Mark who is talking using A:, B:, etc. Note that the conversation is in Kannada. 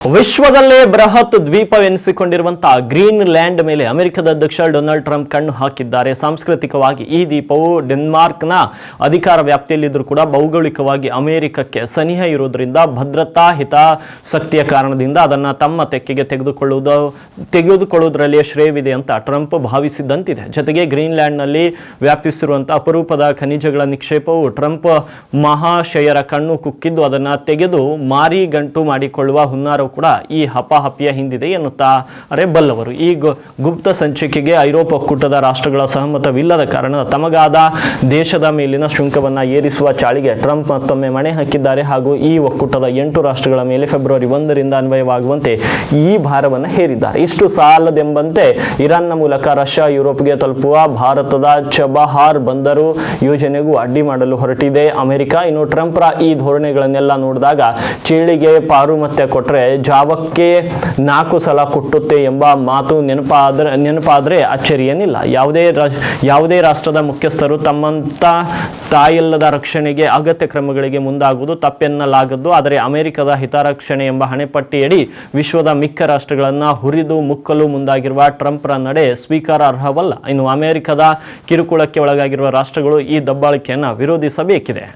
A: ವಿಶ್ವದಲ್ಲೇ ಬೃಹತ್ ದ್ವೀಪವೆನಿಸಿಕೊಂಡಿರುವಂತಹ ಗ್ರೀನ್ಲ್ಯಾಂಡ್ ಮೇಲೆ ಅಮೆರಿಕದ ಅಧ್ಯಕ್ಷ ಡೊನಾಲ್ಡ್ ಟ್ರಂಪ್ ಕಣ್ಣು ಹಾಕಿದ್ದಾರೆ. ಸಾಂಸ್ಕೃತಿಕವಾಗಿ ಈ ದ್ವೀಪವು ಡೆನ್ಮಾರ್ಕ್ನ ಅಧಿಕಾರ ವ್ಯಾಪ್ತಿಯಲ್ಲಿದ್ದರೂ ಕೂಡ ಭೌಗೋಳಿಕವಾಗಿ ಅಮೆರಿಕಕ್ಕೆ ಸನಿಹ ಇರುವುದರಿಂದ ಭದ್ರತಾ ಹಿತಾಸಕ್ತಿಯ ಕಾರಣದಿಂದ ಅದನ್ನು ತಮ್ಮ ತೆಕ್ಕೆಗೆ ತೆಗೆದುಕೊಳ್ಳುವುದರಲ್ಲಿ ಶ್ರೇಯವಿದೆ ಅಂತ ಟ್ರಂಪ್ ಭಾವಿಸಿದ್ದಂತಿದೆ. ಜೊತೆಗೆ ಗ್ರೀನ್ಲ್ಯಾಂಡ್ನಲ್ಲಿ ವ್ಯಾಪಿಸಿರುವಂತಹ ಅಪರೂಪದ ಖನಿಜಗಳ ನಿಕ್ಷೇಪವು ಟ್ರಂಪ್ ಮಹಾಶಯರ ಕಣ್ಣು ಕುಕ್ಕಿದ್ದು ಅದನ್ನು ತೆಗೆದು ಮಾರಿ ಗಂಟು ಮಾಡಿಕೊಳ್ಳುವ ಹುನ್ನಾರ ಕೂಡ ಈ ಹಪಾಹಪಿಯ ಹಿಂದಿದೆ ಎನ್ನುತ್ತಾರೆ ಬಲ್ಲವರು. ಈ ಗುಪ್ತ ಸಂಚಿಕೆಗೆ ಐರೋಪ್ಯ ಒಕ್ಕೂಟದ ರಾಷ್ಟ್ರಗಳ ಸಹಮತವಿಲ್ಲದ ಕಾರಣ ತಮಗಾದ ದೇಶದ ಮೇಲಿನ ಶುಲ್ಕವನ್ನು ಏರಿಸುವ ಚಾಳಿಗೆ ಟ್ರಂಪ್ ಮತ್ತೊಮ್ಮೆ ಮಣೆ ಹಾಕಿದ್ದಾರೆ ಹಾಗೂ ಈ ಒಕ್ಕೂಟದ 8 ರಾಷ್ಟ್ರಗಳ ಮೇಲೆ ಫೆಬ್ರವರಿ 1ರಿಂದ ಅನ್ವಯವಾಗುವಂತೆ ಈ ಭಾರವನ್ನು ಹೇರಿದ್ದಾರೆ. ಇಷ್ಟು ಸಾಲದೆಂಬಂತೆ ಇರಾನ್ನ ಮೂಲಕ ರಷ್ಯಾ ಯುರೋಪ್ಗೆ ತಲುಪುವ ಭಾರತದ ಚಬಹಾರ್ ಬಂದರು ಯೋಜನೆಗೂ ಅಡ್ಡಿ ಮಾಡಲು ಹೊರಟಿದೆ ಅಮೆರಿಕ. ಇನ್ನು ಟ್ರಂಪ್ರ ಈ ಧೋರಣೆಗಳನ್ನೆಲ್ಲ ನೋಡಿದಾಗ ಚೇಳಿಗೆ ಪಾರು ಮತ್ತೆ ಕೊಟ್ಟರೆ ಜಾವಕ್ಕೆ 4 ಸಲ ಕುಟ್ಟುತ್ತೆ ಎಂಬ ಮಾತು ನೆನಪಾದ್ರೆ ಅಚ್ಚರಿಯೇನಿಲ್ಲ. ಯಾವುದೇ ರಾಷ್ಟ್ರದ ಮುಖ್ಯಸ್ಥರು ತಮ್ಮಂತ ತಾಯಿಲ್ಲದ ರಕ್ಷಣೆಗೆ ಅಗತ್ಯ ಕ್ರಮಗಳಿಗೆ ಮುಂದಾಗುವುದು ತಪ್ಪೆನ್ನಲಾಗದ್ದು. ಆದರೆ ಅಮೆರಿಕದ ಹಿತರಕ್ಷಣೆ ಎಂಬ ಹಣೆಪಟ್ಟಿಯಡಿ ವಿಶ್ವದ ಮಿಕ್ಕ ರಾಷ್ಟ್ರಗಳನ್ನು ಹುರಿದು ಮುಕ್ಕಲು ಮುಂದಾಗಿರುವ ಟ್ರಂಪ್ರ ನಡೆ ಸ್ವೀಕಾರಾರ್ಹವಲ್ಲ. ಇನ್ನು ಅಮೆರಿಕದ ಕಿರುಕುಳಕ್ಕೆ ಒಳಗಾಗಿರುವ ರಾಷ್ಟ್ರಗಳು ಈ ದಬ್ಬಾಳಿಕೆಯನ್ನು ವಿರೋಧಿಸಬೇಕಿದೆ.